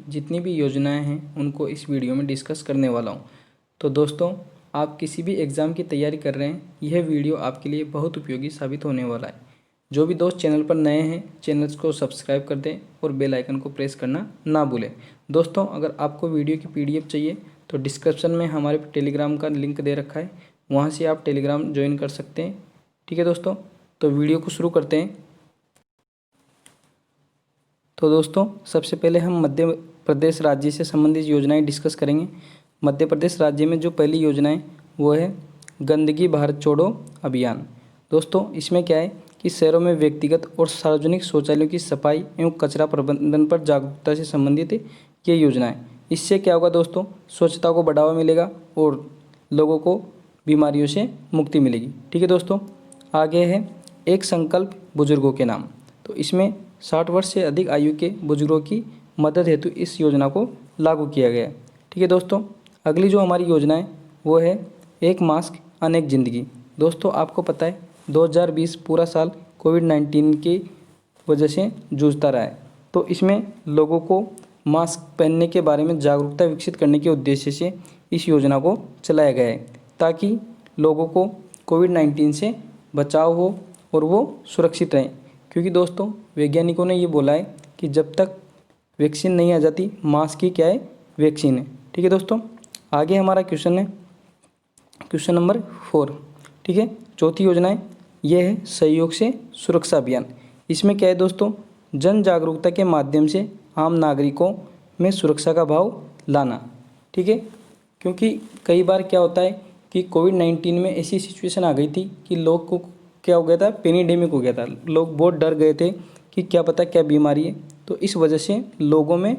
जितनी भी योजनाएं हैं उनको इस वीडियो में डिस्कस करने वाला हूं। तो दोस्तों, आप किसी भी एग्ज़ाम की तैयारी कर रहे हैं, यह वीडियो आपके लिए बहुत उपयोगी साबित होने वाला है। जो भी दोस्त चैनल पर नए हैं, चैनल को सब्सक्राइब कर दें और बेल आइकन को प्रेस करना ना भूलें। दोस्तों, अगर आपको वीडियो की PDF चाहिए तो डिस्क्रिप्शन में हमारे टेलीग्राम का लिंक दे रखा है, वहाँ से आप टेलीग्राम ज्वाइन कर सकते हैं। ठीक है दोस्तों, तो वीडियो को शुरू करते हैं। तो दोस्तों, सबसे पहले हम मध्य प्रदेश राज्य से संबंधित योजनाएं डिस्कस करेंगे। मध्य प्रदेश राज्य में जो पहली योजना है वो है गंदगी भारत छोड़ो अभियान। दोस्तों, इसमें क्या है कि शहरों में व्यक्तिगत और सार्वजनिक शौचालयों की सफाई एवं कचरा प्रबंधन पर जागरूकता से संबंधित ये योजना है। इससे क्या होगा दोस्तों, स्वच्छता को बढ़ावा मिलेगा और लोगों को बीमारियों से मुक्ति मिलेगी। ठीक है दोस्तों, आगे है एक संकल्प बुजुर्गों के नाम। तो इसमें 60 वर्ष से अधिक आयु के बुजुर्गों की मदद हेतु इस योजना को लागू किया गया है। ठीक है दोस्तों, अगली जो हमारी योजना है वो है एक मास्क अनेक ज़िंदगी। दोस्तों, आपको पता है 2020 पूरा साल कोविड-19 की वजह से जूझता रहा है। तो इसमें लोगों को मास्क पहनने के बारे में जागरूकता विकसित करने के उद्देश्य से इस योजना को चलाया गया है, ताकि लोगों को कोविड-19 से बचाव हो और वो सुरक्षित रहें। क्योंकि दोस्तों, वैज्ञानिकों ने ये बोला है कि जब तक वैक्सीन नहीं आ जाती, मास्क ही क्या है, वैक्सीन है। ठीक है दोस्तों, आगे हमारा क्वेश्चन है क्वेश्चन नंबर 4। ठीक है, चौथी योजना है यह है सहयोग से सुरक्षा अभियान। इसमें क्या है दोस्तों, जन जागरूकता के माध्यम से आम नागरिकों में सुरक्षा का भाव लाना। ठीक है, क्योंकि कई बार क्या होता है कि कोविड-19 में ऐसी सिचुएशन आ गई थी कि लोग को क्या हो गया था, पेनिडेमिक हो गया था। लोग बहुत डर गए थे कि क्या पता क्या बीमारी है। तो इस वजह से लोगों में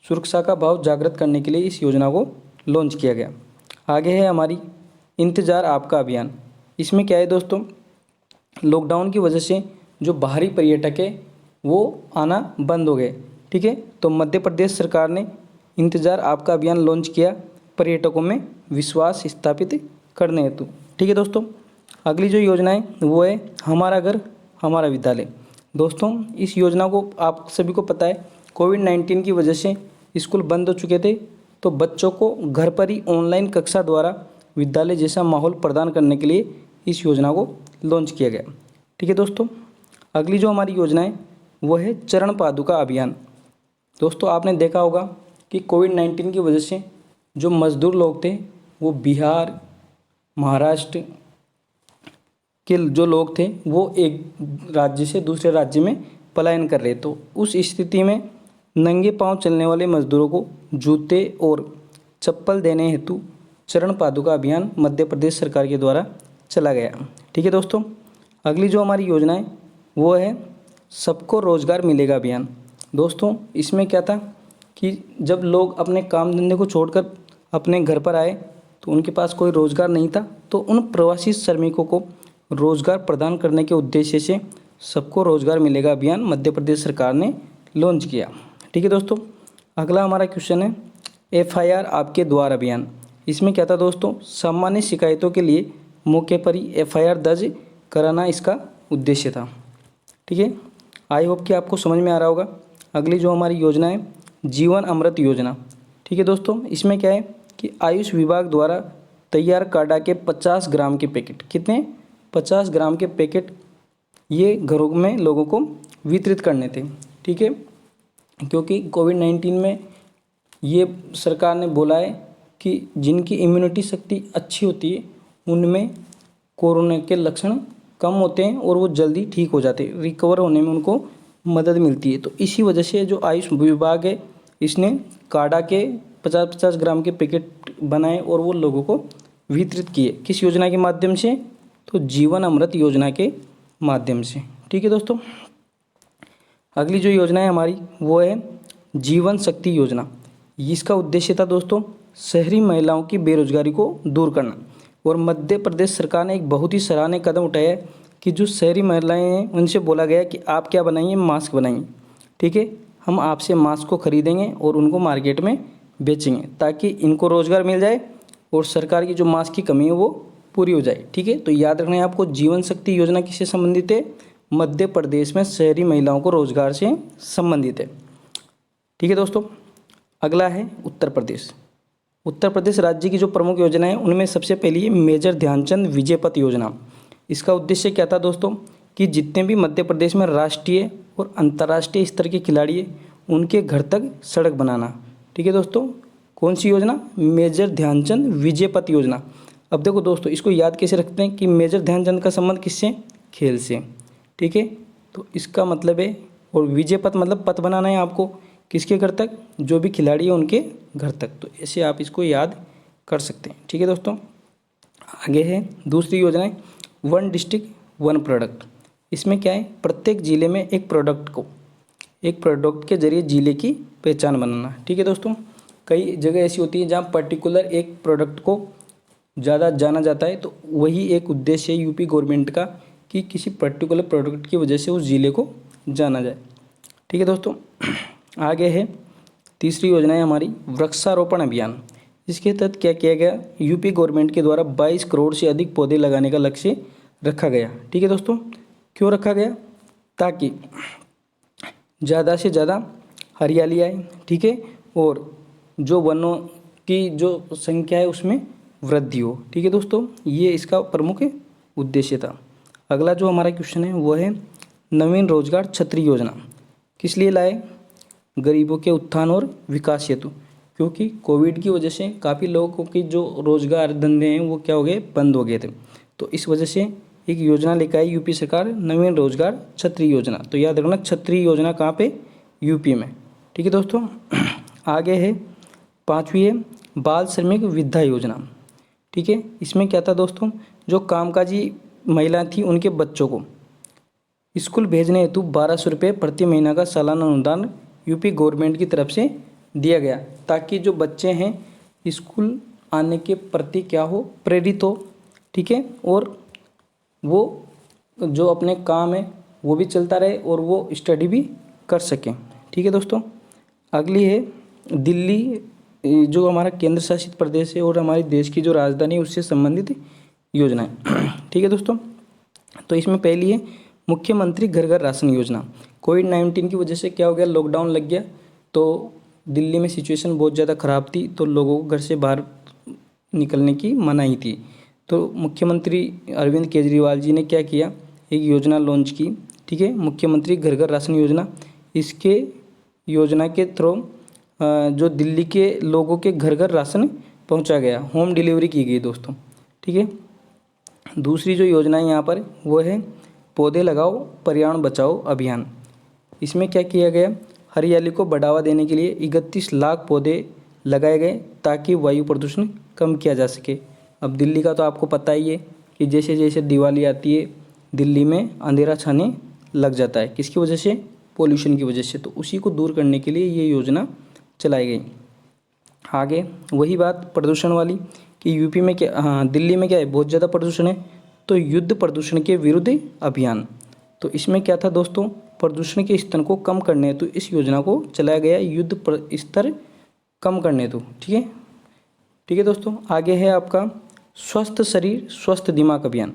सुरक्षा का भाव जागृत करने के लिए इस योजना को लॉन्च किया गया। आगे है हमारी इंतज़ार आपका अभियान। इसमें क्या है दोस्तों, लॉकडाउन की वजह से जो बाहरी पर्यटक है वो आना बंद हो गए। ठीक है, तो मध्य प्रदेश सरकार ने इंतज़ार आपका अभियान लॉन्च किया पर्यटकों में विश्वास स्थापित करने हेतु। ठीक है दोस्तों, अगली जो योजना है वो है हमारा घर हमारा विद्यालय। दोस्तों, इस योजना को आप सभी को पता है कोविड-19 की वजह से स्कूल बंद हो चुके थे, तो बच्चों को घर पर ही ऑनलाइन कक्षा द्वारा विद्यालय जैसा माहौल प्रदान करने के लिए इस योजना को लॉन्च किया गया। ठीक है दोस्तों, अगली जो हमारी योजना है वो है चरण पादुका अभियान। दोस्तों, आपने देखा होगा कि कोविड-19 की वजह से जो मजदूर लोग थे वो बिहार, महाराष्ट्र के जो लोग थे वो एक राज्य से दूसरे राज्य में पलायन कर रहे। तो उस स्थिति में नंगे पांव चलने वाले मजदूरों को जूते और चप्पल देने हेतु चरण पादुका अभियान मध्य प्रदेश सरकार के द्वारा चला गया। ठीक है दोस्तों, अगली जो हमारी योजना है वो है सबको रोजगार मिलेगा अभियान। दोस्तों, इसमें क्या था कि जब लोग अपने काम धंधे को छोड़कर अपने घर पर आए तो उनके पास कोई रोज़गार नहीं था, तो उन प्रवासी श्रमिकों को रोज़गार प्रदान करने के उद्देश्य से सबको रोज़गार मिलेगा अभियान मध्य प्रदेश सरकार ने लॉन्च किया। ठीक है दोस्तों, अगला हमारा क्वेश्चन है FIR आपके द्वार अभियान। इसमें क्या था दोस्तों, सामान्य शिकायतों के लिए मौके पर ही FIR दर्ज कराना इसका उद्देश्य था। ठीक है, आई होप कि आपको समझ में आ रहा होगा। अगली जो हमारी योजना है जीवन अमृत योजना। ठीक है दोस्तों, इसमें क्या है कि आयुष विभाग द्वारा तैयार काढ़ा के 50 ग्राम के पैकेट, कितने 50 ग्राम के पैकेट ये घरों में लोगों को वितरित करने थे। ठीक है, क्योंकि कोविड-19 में ये सरकार ने बोला है कि जिनकी इम्यूनिटी शक्ति अच्छी होती है उनमें कोरोना के लक्षण कम होते हैं और वो जल्दी ठीक हो जाते हैं, रिकवर होने में उनको मदद मिलती है। तो इसी वजह से जो आयुष विभाग है इसने काढ़ा के 50-50 ग्राम के पैकेट बनाए और वो लोगों को वितरित किए। किस योजना के माध्यम से, तो जीवन अमृत योजना के माध्यम से। ठीक है दोस्तों, अगली जो योजना है हमारी वो है जीवन शक्ति योजना। इसका उद्देश्य था दोस्तों शहरी महिलाओं की बेरोजगारी को दूर करना। और मध्य प्रदेश सरकार ने एक बहुत ही सराहनीय कदम उठाया है कि जो शहरी महिलाएं हैं उनसे बोला गया कि आप क्या बनाइए, मास्क बनाइए। ठीक है, हम आपसे मास्क को खरीदेंगे और उनको मार्केट में बेचेंगे ताकि इनको रोज़गार मिल जाए और सरकार की जो मास्क की कमी है वो पूरी हो जाए। ठीक है, तो याद रखना है आपको, जीवन शक्ति योजना किससे संबंधित है, मध्य प्रदेश में शहरी महिलाओं को रोजगार से संबंधित है। ठीक है दोस्तों, अगला है उत्तर प्रदेश। उत्तर प्रदेश राज्य की जो प्रमुख योजना है उनमें सबसे पहली है मेजर ध्यानचंद विजय पथ योजना। इसका उद्देश्य क्या था दोस्तों कि जितने भी मध्य प्रदेश में राष्ट्रीय और अंतर्राष्ट्रीय स्तर के खिलाड़ी हैं उनके घर तक सड़क बनाना। ठीक है दोस्तों, कौन सी योजना? मेजर ध्यानचंद विजय पथ योजना। अब देखो दोस्तों, इसको याद कैसे रखते हैं कि मेजर ध्यानचंद का संबंध किससे? खेल से। ठीक है, तो इसका मतलब है, और विजय पथ मतलब पथ बनाना है आपको किसके घर तक? जो भी खिलाड़ी है उनके घर तक। तो ऐसे आप इसको याद कर सकते हैं। ठीक है दोस्तों, आगे है दूसरी योजना है वन डिस्ट्रिक्ट वन प्रोडक्ट। इसमें क्या है? प्रत्येक ज़िले में एक प्रोडक्ट के जरिए ज़िले की पहचान बनाना। ठीक है दोस्तों, कई जगह ऐसी होती है जहाँ पर्टिकुलर एक प्रोडक्ट को ज़्यादा जाना जाता है, तो वही एक उद्देश्य है यूपी गवर्नमेंट का कि किसी पर्टिकुलर प्रोडक्ट की वजह से उस ज़िले को जाना जाए। ठीक है दोस्तों, आगे है तीसरी योजना है हमारी वृक्षारोपण अभियान। इसके तहत क्या किया गया? यूपी गवर्नमेंट के द्वारा 22 करोड़ से अधिक पौधे लगाने का लक्ष्य रखा गया। ठीक है दोस्तों, क्यों रखा गया? ताकि ज़्यादा से ज़्यादा हरियाली आए। ठीक है, और जो वनों की जो संख्या है उसमें वृद्धि हो। ठीक है दोस्तों, ये इसका प्रमुख उद्देश्य था। अगला जो हमारा क्वेश्चन है वो है नवीन रोजगार छतरी योजना। किस लिए लाए? गरीबों के उत्थान और विकास हेतु, क्योंकि कोविड की वजह से काफ़ी लोगों की जो रोजगार धंधे हैं वो क्या हो गए? बंद हो गए थे। तो इस वजह से एक योजना लेकर आई यूपी सरकार, नवीन रोजगार छतरी योजना। तो याद रखना, छतरी योजना कहाँ पे? यूपी में। ठीक है दोस्तों, आगे है पांचवी है बाल श्रमिक वृद्धा योजना। ठीक है, इसमें क्या था दोस्तों? जो कामकाजी महिला थी उनके बच्चों को स्कूल भेजने हेतु 1200 रुपये प्रति महीना का सालाना अनुदान यूपी गवर्नमेंट की तरफ से दिया गया, ताकि जो बच्चे हैं स्कूल आने के प्रति क्या हो? प्रेरित हो। ठीक है, और वो जो अपने काम है वो भी चलता रहे और वो स्टडी भी कर सकें। ठीक है दोस्तों, अगली है दिल्ली, जो हमारा केंद्र शासित प्रदेश है और हमारे देश की जो राजधानी है उससे संबंधित योजना है। ठीक है दोस्तों, तो इसमें पहली है मुख्यमंत्री घर घर राशन योजना। कोविड-19 की वजह से क्या हो गया? लॉकडाउन लग गया, तो दिल्ली में सिचुएशन बहुत ज़्यादा ख़राब थी, तो लोगों को घर से बाहर निकलने की मनाही थी। तो मुख्यमंत्री अरविंद केजरीवाल जी ने क्या किया? एक योजना लॉन्च की। ठीक है, मुख्यमंत्री घर घर राशन योजना। इसके योजना के थ्रू जो दिल्ली के लोगों के घर घर राशन पहुंचा गया, होम डिलीवरी की गई दोस्तों। ठीक है, दूसरी जो योजना है यहाँ पर वो है पौधे लगाओ पर्यावरण बचाओ अभियान। इसमें क्या किया गया? हरियाली को बढ़ावा देने के लिए 31 लाख पौधे लगाए गए ताकि वायु प्रदूषण कम किया जा सके। अब दिल्ली का तो आपको पता ही है कि जैसे जैसे दिवाली आती है दिल्ली में अंधेरा छाने लग जाता है। किसकी वजह से? पोल्यूशन की वजह से। तो उसी को दूर करने के लिए ये योजना चलाई गई। आगे वही बात प्रदूषण वाली कि यूपी में क्या, हाँ दिल्ली में क्या है? बहुत ज़्यादा प्रदूषण है, तो युद्ध प्रदूषण के विरुद्ध अभियान। तो इसमें क्या था दोस्तों? प्रदूषण के स्तर को कम करने हेतु इस योजना को चलाया गया, युद्ध स्तर कम करने हेतु। ठीक है दोस्तों, आगे है आपका स्वस्थ शरीर स्वस्थ दिमाग अभियान।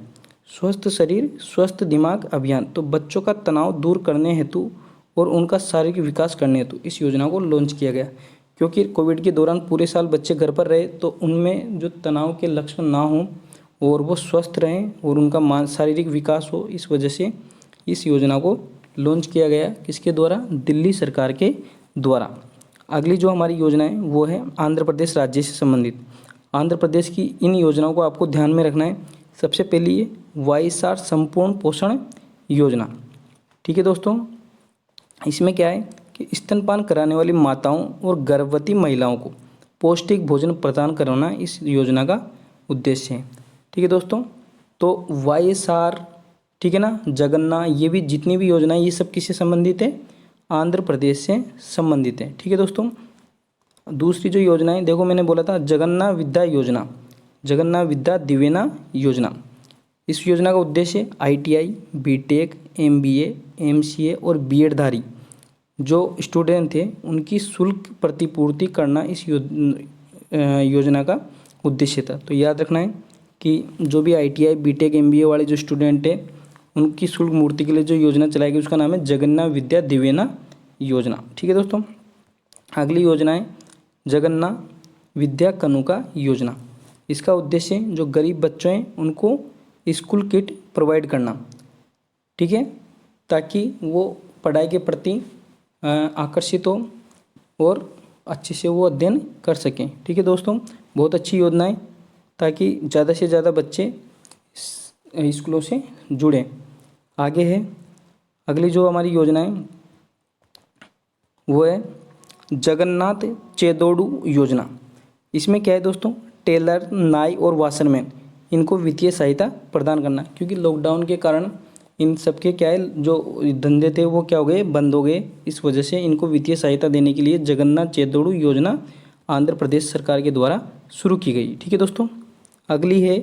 स्वस्थ शरीर स्वस्थ दिमाग अभियान, तो बच्चों का तनाव दूर करने हेतु और उनका शारीरिक विकास करने हेतु इस योजना को लॉन्च किया गया। क्योंकि कोविड के दौरान पूरे साल बच्चे घर पर रहे, तो उनमें जो तनाव के लक्षण ना हों और वो स्वस्थ रहें और उनका शारीरिक विकास हो, इस वजह से इस योजना को लॉन्च किया गया। किसके द्वारा? दिल्ली सरकार के द्वारा। अगली जो हमारी योजना है वो है आंध्र प्रदेश राज्य से संबंधित। आंध्र प्रदेश की इन योजनाओं को आपको ध्यान में रखना है। सबसे पहली है वाईएसआर संपूर्ण पोषण योजना। ठीक है दोस्तों, इसमें क्या है कि स्तनपान कराने वाली माताओं और गर्भवती महिलाओं को पौष्टिक भोजन प्रदान करवाना इस योजना का उद्देश्य है। ठीक है दोस्तों, तो वाईएसआर, ठीक है ना, जगन्ना, ये भी जितनी भी योजनाएं ये सब किससे संबंधित है? आंध्र प्रदेश से संबंधित है। ठीक है दोस्तों, दूसरी जो योजनाएं देखो, मैंने बोला था जगन्ना विद्या योजना, जगन्ना विद्या दिवेना योजना। इस योजना का उद्देश्य ITI, BTech, MBA, MCA और BEd धारी जो स्टूडेंट थे उनकी शुल्क प्रतिपूर्ति करना इस योजना का उद्देश्य था। तो याद रखना है कि जो भी ITI, BTech, MBA वाले जो स्टूडेंट हैं उनकी शुल्क मूर्ति के लिए जो योजना चलाई गई उसका नाम है जगन्ना विद्या दिवेना योजना। ठीक है दोस्तों, अगली योजना है जगन्नाथ विद्या कानुका योजना। इसका उद्देश्य जो गरीब बच्चे हैं उनको स्कूल किट प्रोवाइड करना, ठीक है, ताकि वो पढ़ाई के प्रति आकर्षित हो और अच्छे से वो अध्ययन कर सकें। ठीक है दोस्तों, बहुत अच्छी योजना है ताकि ज़्यादा से ज़्यादा बच्चे स्कूलों से जुड़ें। आगे है अगली जो हमारी योजना है वो है जगन्नाथ चेदोडू योजना। इसमें क्या है दोस्तों, टेलर, नाई और वाशरमैन इनको वित्तीय सहायता प्रदान करना, क्योंकि लॉकडाउन के कारण इन सबके क्या है जो धंधे थे वो क्या हो गए, बंद हो गए। इस वजह से इनको वित्तीय सहायता देने के लिए जगन्नाथ चेदोडू योजना आंध्र प्रदेश सरकार के द्वारा शुरू की गई। ठीक है दोस्तों, अगली है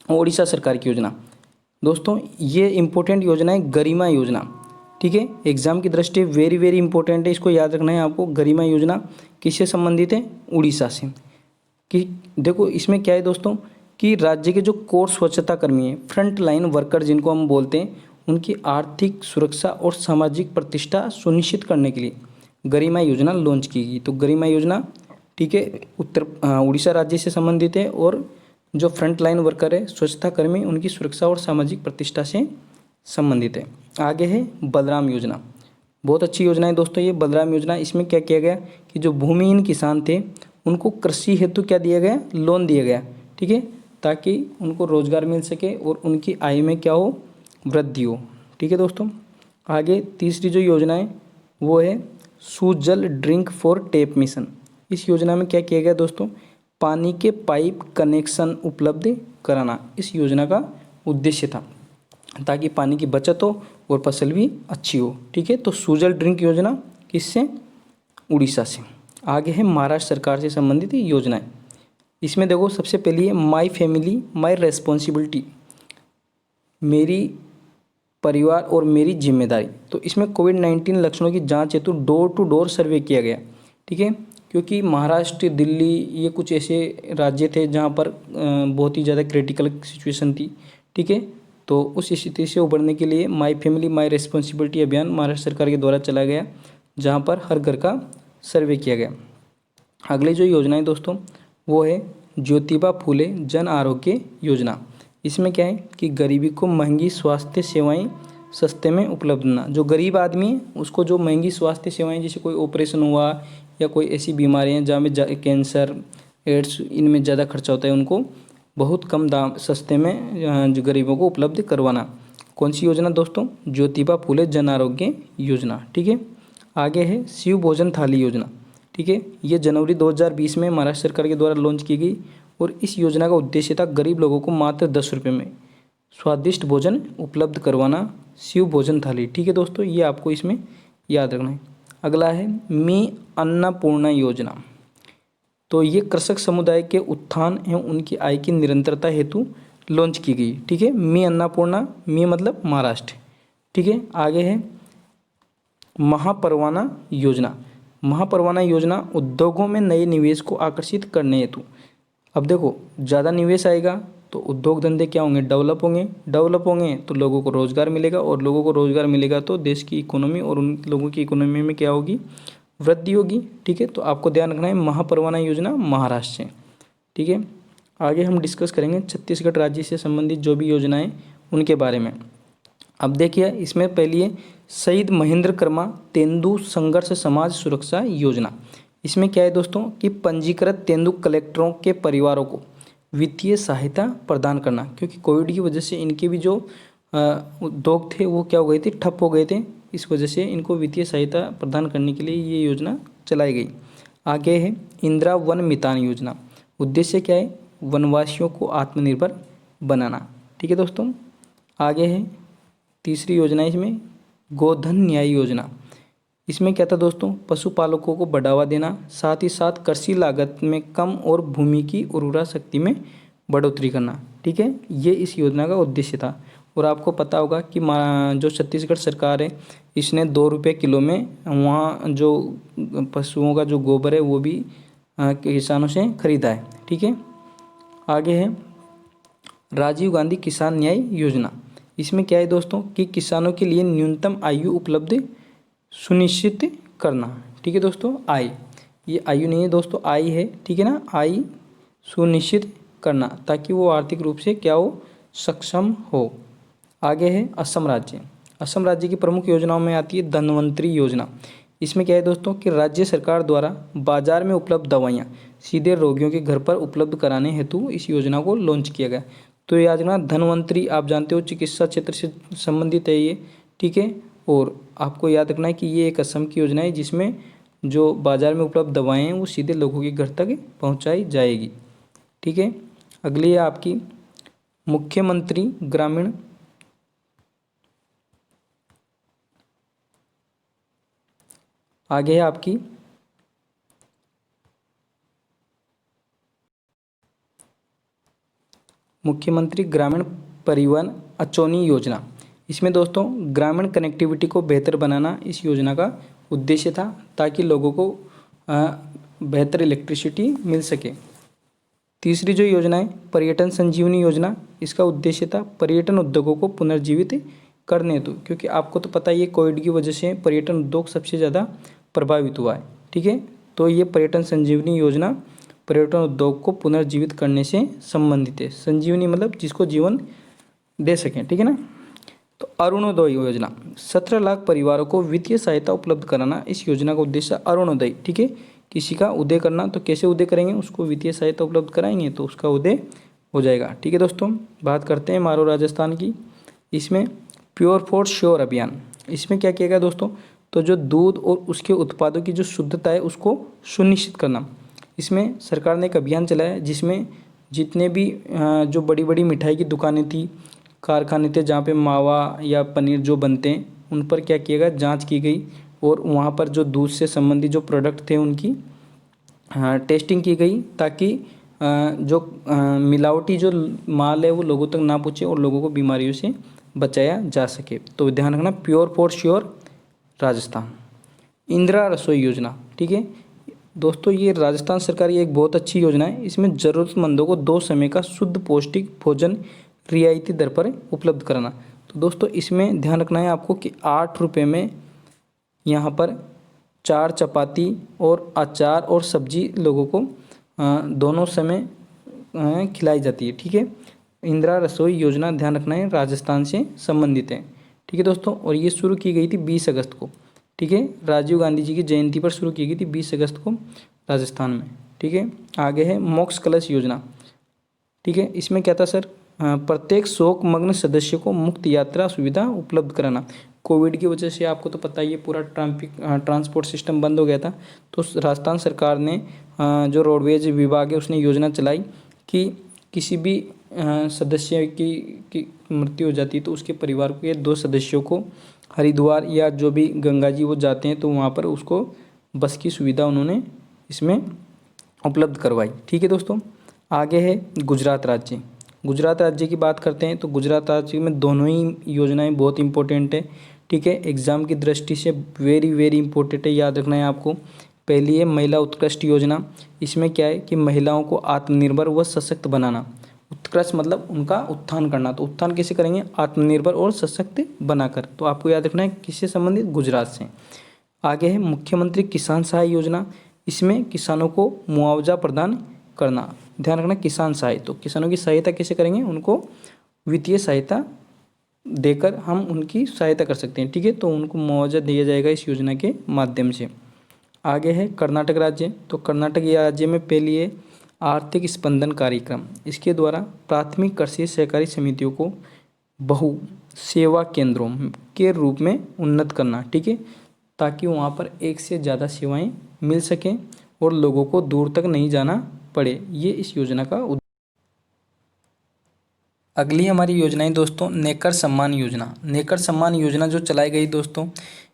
ओडिशा सरकार की योजना। दोस्तों ये इम्पोर्टेंट योजना है गरिमा योजना। ठीक है, एग्जाम की दृष्टि वेरी वेरी इंपॉर्टेंट है, इसको याद रखना है आपको। गरिमा योजना किससे संबंधित है, उड़ीसा से। कि देखो इसमें क्या है दोस्तों कि राज्य के जो कोर स्वच्छता कर्मी हैं, फ्रंट लाइन वर्कर जिनको हम बोलते हैं, उनकी आर्थिक सुरक्षा और सामाजिक प्रतिष्ठा सुनिश्चित करने के लिए गरिमा योजना लॉन्च की गई। तो गरिमा योजना, ठीक है, उड़ीसा राज्य से संबंधित है और जो फ्रंट लाइन वर्कर है, स्वच्छता कर्मी, उनकी सुरक्षा और सामाजिक प्रतिष्ठा से संबंधित है। आगे है बलराम योजना। बहुत अच्छी योजना है दोस्तों ये बलराम योजना। इसमें क्या किया गया कि जो भूमिहीन किसान थे उनको कृषि हेतु क्या दिया गया, लोन दिया गया। ठीक है, ताकि उनको रोजगार मिल सके और उनकी आय में क्या हो, वृद्धि हो। ठीक है दोस्तों, आगे तीसरी जो योजना है वो है Sujal drink for tap mission. इस योजना में क्या किया गया दोस्तों, पानी के पाइप कनेक्शन उपलब्ध कराना इस योजना का उद्देश्य था, ताकि पानी की बचत हो और फसल भी अच्छी हो। ठीक है, तो सुजल ड्रिंक योजना किससे, उड़ीसा से। आगे है महाराष्ट्र सरकार से संबंधित योजनाएं। इसमें देखो सबसे पहली है माई फैमिली माई रेस्पॉन्सिबिलिटी, मेरी परिवार और मेरी जिम्मेदारी। तो इसमें कोविड-19 लक्षणों की जांच हेतु डोर टू डोर सर्वे किया गया। ठीक है, क्योंकि महाराष्ट्र, दिल्ली ये कुछ ऐसे राज्य थे जहां पर बहुत ही ज़्यादा क्रिटिकल सिचुएशन थी। ठीक है, तो उस स्थिति से उबरने के लिए माई फैमिली माई रेस्पॉन्सिबिलिटी अभियान महाराष्ट्र सरकार के द्वारा चलाया गया, जहाँ पर हर घर का सर्वे किया गया। अगली जो योजना है दोस्तों वो है ज्योतिबा फूले जन आरोग्य योजना। इसमें क्या है कि गरीबी को महंगी स्वास्थ्य सेवाएं सस्ते में उपलब्ध ना, जो गरीब आदमी है उसको जो महंगी स्वास्थ्य सेवाएं, जैसे कोई ऑपरेशन हुआ या कोई ऐसी बीमारियां जहाँ में कैंसर, एड्स, इनमें ज़्यादा खर्चा होता है, उनको बहुत कम दाम सस्ते में जो गरीबों को उपलब्ध करवाना। कौन सी योजना दोस्तों, ज्योतिबा फूले जन आरोग्य योजना। ठीक है, आगे है शिव भोजन थाली योजना। ठीक है, ये जनवरी 2020 में महाराष्ट्र सरकार के द्वारा लॉन्च की गई और इस योजना का उद्देश्य था गरीब लोगों को मात्र 10 रुपये में स्वादिष्ट भोजन उपलब्ध करवाना, शिव भोजन थाली। ठीक है दोस्तों, ये आपको इसमें याद रखना है। अगला है मी अन्नपूर्णा योजना। तो ये कृषक समुदाय के उत्थान एवं उनकी आय की निरंतरता हेतु लॉन्च की गई। ठीक है, मी अन्नपूर्णा, मी मतलब महाराष्ट्र। ठीक है, आगे है महापरवाना योजना। महापरवाना योजना उद्योगों में नए निवेश को आकर्षित करने हेतु। अब देखो ज़्यादा निवेश आएगा तो उद्योग धंधे क्या होंगे, डेवलप होंगे तो लोगों को रोज़गार मिलेगा और लोगों को रोज़गार मिलेगा तो देश की इकोनॉमी और उन लोगों की इकोनॉमी में क्या होगी, वृद्धि होगी। ठीक है, तो आपको ध्यान रखना है महापरवाना योजना महाराष्ट्र से। ठीक है, आगे हम डिस्कस करेंगे छत्तीसगढ़ राज्य से संबंधित जो भी योजनाएं उनके बारे में। अब देखिए इसमें पहली है शहीद महेंद्र कर्मा तेंदु संघर्ष समाज सुरक्षा योजना। इसमें क्या है दोस्तों कि पंजीकृत तेंदु कलेक्टरों के परिवारों को वित्तीय सहायता प्रदान करना, क्योंकि कोविड की वजह से इनके भी जो उद्योग थे वो क्या हो गए थे, ठप हो गए थे। इस वजह से इनको वित्तीय सहायता प्रदान करने के लिए ये योजना चलाई गई। आगे है इंदिरा वन मितान योजना। उद्देश्य क्या है, वनवासियों को आत्मनिर्भर बनाना। ठीक है दोस्तों, आगे है तीसरी योजना है इसमें गोधन न्याय योजना। इसमें क्या था दोस्तों, पशुपालकों को बढ़ावा देना, साथ ही साथ कृषि लागत में कम और भूमि की उर्वरा शक्ति में बढ़ोतरी करना। ठीक है, ये इस योजना का उद्देश्य था। और आपको पता होगा कि जो छत्तीसगढ़ सरकार है इसने 2 रुपये किलो में वहाँ जो पशुओं का जो गोबर है वो भी किसानों से खरीदा है। ठीक है, आगे है राजीव गांधी किसान न्याय योजना। इसमें क्या है दोस्तों कि किसानों के लिए न्यूनतम आयु उपलब्ध सुनिश्चित करना। ठीक है दोस्तों, आय ये आयु नहीं है दोस्तों, आई है, ठीक है ना, आई सुनिश्चित करना ताकि वो आर्थिक रूप से क्या हो, सक्षम हो। आगे है असम राज्य। असम राज्य की प्रमुख योजनाओं में आती है धन्वंतरी योजना। इसमें क्या है दोस्तों कि राज्य सरकार द्वारा बाजार में उपलब्ध दवाइयाँ सीधे रोगियों के घर पर उपलब्ध कराने हेतु इस योजना को लॉन्च किया गया। तो याद रखना धन्वंतरी, आप जानते हो चिकित्सा क्षेत्र से संबंधित है ये, ठीक है। और आपको याद रखना है कि ये एक असम की योजना है जिसमें जो बाजार में उपलब्ध दवाएं हैं वो सीधे लोगों के घर तक पहुंचाई जाएगी, ठीक है। अगली है आपकी मुख्यमंत्री ग्रामीण आगे है आपकी मुख्यमंत्री ग्रामीण परिवहन अचोनी योजना। इसमें दोस्तों ग्रामीण कनेक्टिविटी को बेहतर बनाना इस योजना का उद्देश्य था ताकि लोगों को बेहतर इलेक्ट्रिसिटी मिल सके। तीसरी जो योजना है पर्यटन संजीवनी योजना, इसका उद्देश्य था पर्यटन उद्योगों को पुनर्जीवित करने हेतु, क्योंकि आपको तो पता ही है कोविड की वजह से पर्यटन उद्योग सबसे ज़्यादा प्रभावित हुआ है, ठीक है। तो ये पर्यटन संजीवनी योजना पर्यटन उद्योग को पुनर्जीवित करने से संबंधित है। संजीवनी मतलब जिसको जीवन दे सकें, ठीक है ना। तो अरुणोदय योजना, 17 लाख परिवारों को वित्तीय सहायता उपलब्ध कराना इस योजना का उद्देश्य। अरुणोदय, ठीक है, किसी का उदय करना, तो कैसे उदय करेंगे, उसको वित्तीय सहायता उपलब्ध कराएंगे तो उसका उदय हो जाएगा, ठीक है दोस्तों। बात करते हैं मारो राजस्थान की। इसमें प्योर फॉर श्योर अभियान, इसमें क्या किया गया दोस्तों, तो जो दूध और उसके उत्पादों की जो शुद्धता है उसको सुनिश्चित करना। इसमें सरकार ने एक अभियान चलाया जिसमें जितने भी जो बड़ी बड़ी मिठाई की दुकानें थी, कारखाने थे जहाँ पे मावा या पनीर जो बनते हैं, उन पर क्या किया गया, जांच की गई और वहाँ पर जो दूध से संबंधित जो प्रोडक्ट थे उनकी टेस्टिंग की गई ताकि जो मिलावटी जो माल है वो लोगों तक ना पहुँचे और लोगों को बीमारियों से बचाया जा सके। तो ध्यान रखना pure for sure Rajasthan. Indira रसोई योजना, ठीक है दोस्तों, ये राजस्थान सरकार की एक बहुत अच्छी योजना है। इसमें ज़रूरतमंदों को 2 समय का शुद्ध पौष्टिक भोजन रियायती दर पर उपलब्ध कराना। तो दोस्तों इसमें ध्यान रखना है आपको कि 8 रुपये में यहाँ पर 4 चपाती और अचार और सब्जी लोगों को दोनों समय खिलाई जाती है, ठीक है। इंदिरा रसोई योजना ध्यान रखना है राजस्थान से संबंधित है, ठीक है दोस्तों। और ये शुरू की गई थी 20 अगस्त को, ठीक है, राजीव गांधी जी की जयंती पर शुरू की गई थी 20 अगस्त को राजस्थान में, ठीक है। आगे है मोक्ष कलश योजना, ठीक है। इसमें क्या था सर, प्रत्येक शोकमग्न सदस्य को मुफ्त यात्रा सुविधा उपलब्ध कराना। कोविड की वजह से आपको तो पता ही है पूरा ट्रांसपोर्ट सिस्टम बंद हो गया था, तो राजस्थान सरकार ने जो रोडवेज विभाग है उसने योजना चलाई कि किसी भी सदस्य की मृत्यु हो जाती है तो उसके परिवार के 2 सदस्यों को हरिद्वार या जो भी गंगा जी वो जाते हैं तो वहाँ पर उसको बस की सुविधा उन्होंने इसमें उपलब्ध करवाई, ठीक है दोस्तों। आगे है गुजरात राज्य। गुजरात राज्य की बात करते हैं तो गुजरात राज्य में दोनों ही योजनाएं बहुत इंपॉर्टेंट है, ठीक है, एग्ज़ाम की दृष्टि से वेरी वेरी इंपॉर्टेंट है, याद रखना है आपको। पहली है महिला उत्कृष्ट योजना। इसमें क्या है कि महिलाओं को आत्मनिर्भर व सशक्त बनाना। उत्कृष्ट मतलब उनका उत्थान करना, तो उत्थान कैसे करेंगे, आत्मनिर्भर और सशक्त बनाकर। तो आपको याद रखना है किससे संबंधित, गुजरात से। आगे है मुख्यमंत्री किसान सहाय योजना। इसमें किसानों को मुआवजा प्रदान करना। ध्यान रखना किसान सहाय, तो किसानों की सहायता कैसे करेंगे, उनको वित्तीय सहायता देकर हम उनकी सहायता कर सकते हैं, ठीक है। तो उनको मुआवजा दिया जाएगा इस योजना के माध्यम से। आगे है कर्नाटक राज्य। तो कर्नाटक राज्य में पहली है आर्थिक स्पंदन कार्यक्रम। इसके द्वारा प्राथमिक कृषि सहकारी समितियों को बहु सेवा केंद्रों के रूप में उन्नत करना, ठीक है, ताकि वहाँ पर एक से ज़्यादा सेवाएं मिल सकें और लोगों को दूर तक नहीं जाना पड़े। ये इस योजना का अगली हमारी योजनाएं दोस्तों नेकर सम्मान योजना। नेकर सम्मान योजना जो चलाई गई दोस्तों,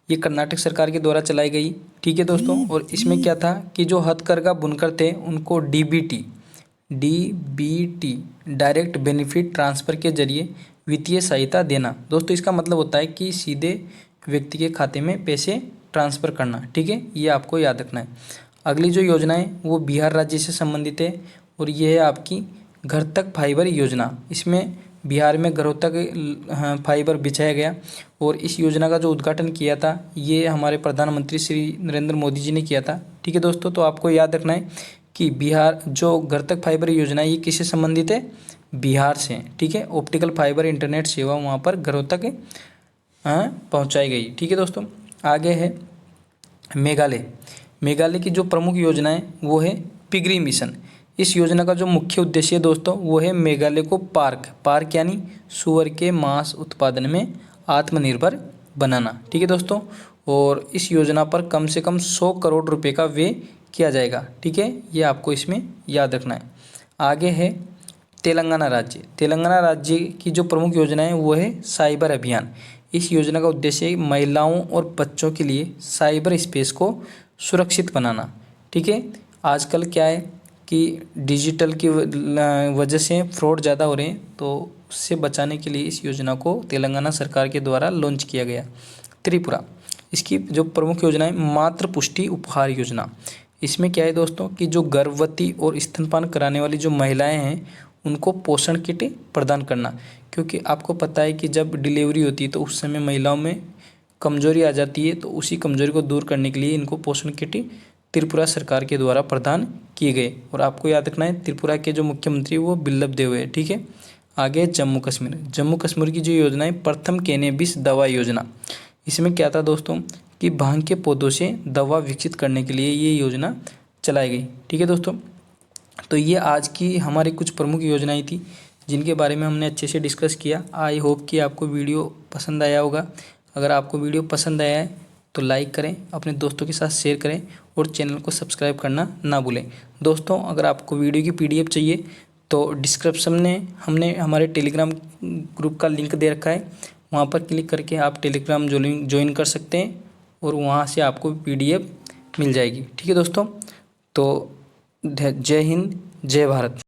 ये कर्नाटक सरकार के द्वारा चलाई गई, ठीक है दोस्तों। और इसमें क्या था कि जो हथकरघा बुनकर थे उनको डीबीटी डायरेक्ट बेनिफिट ट्रांसफ़र के जरिए वित्तीय सहायता देना। दोस्तों इसका मतलब होता है कि सीधे व्यक्ति के खाते में पैसे ट्रांसफ़र करना, ठीक है, ये आपको याद रखना है। अगली जो योजना है वो बिहार राज्य से संबंधित है और ये है आपकी घर तक फाइबर योजना। इसमें बिहार में घरों तक फाइबर बिछाया गया और इस योजना का जो उद्घाटन किया था ये हमारे प्रधानमंत्री श्री नरेंद्र मोदी जी ने किया था ठीक है दोस्तों। तो आपको याद रखना है कि बिहार जो घर तक फाइबर योजना है ये किससे संबंधित है, बिहार से, ठीक है। ऑप्टिकल फाइबर इंटरनेट सेवा वहाँ पर घरों तक पहुँचाई गई, ठीक है दोस्तों। आगे है मेघालय। मेघालय की जो प्रमुख योजना है वो है पिगरी मिशन। इस योजना का जो मुख्य उद्देश्य है दोस्तों वो है मेघालय को पार्क यानी सुअर के मांस उत्पादन में आत्मनिर्भर बनाना, ठीक है दोस्तों। और इस योजना पर कम से कम 100 करोड़ रुपए का व्यय किया जाएगा, ठीक है। ये आपको इसमें याद रखना है। आगे है तेलंगाना राज्य। तेलंगाना राज्य की जो प्रमुख योजना है वो है साइबर अभियान। इस योजना का उद्देश्य महिलाओं और बच्चों के लिए साइबर स्पेस को सुरक्षित बनाना, ठीक है। आजकल क्या है कि डिजिटल की वजह से फ्रॉड ज़्यादा हो रहे हैं, तो उससे बचाने के लिए इस योजना को तेलंगाना सरकार के द्वारा लॉन्च किया गया। त्रिपुरा, इसकी जो प्रमुख योजना है मातृ पुष्टि उपहार योजना। इसमें क्या है दोस्तों कि जो गर्भवती और स्तनपान कराने वाली जो महिलाएं हैं उनको पोषण किट प्रदान करना, क्योंकि आपको पता है कि जब डिलीवरी होती है तो उस समय महिलाओं में कमजोरी आ जाती है, तो उसी कमजोरी को दूर करने के लिए इनको पोषण किट त्रिपुरा सरकार के द्वारा प्रदान किए गए। और आपको याद रखना है त्रिपुरा के जो मुख्यमंत्री वो बिप्लब देब है, ठीक है। आगे जम्मू कश्मीर। जम्मू कश्मीर की जो योजना है प्रथम कैनेबिस दवा योजना। इसमें क्या था दोस्तों कि भांग के पौधों से दवा विकसित करने के लिए ये योजना चलाई गई, ठीक है दोस्तों। तो ये आज की हमारी कुछ प्रमुख योजनाएं थी जिनके बारे में हमने अच्छे से डिस्कस किया। आई होप कि आपको वीडियो पसंद आया होगा। अगर आपको वीडियो पसंद आया है तो लाइक करें, अपने दोस्तों के साथ शेयर करें और चैनल को सब्सक्राइब करना ना भूलें। दोस्तों अगर आपको वीडियो की PDF चाहिए तो डिस्क्रिप्शन में हमने हमारे टेलीग्राम ग्रुप का लिंक दे रखा है, वहाँ पर क्लिक करके आप टेलीग्राम ज्वाइन कर सकते हैं और वहाँ से आपको PDF मिल जाएगी, ठीक है दोस्तों। तो जय हिंद, जय भारत।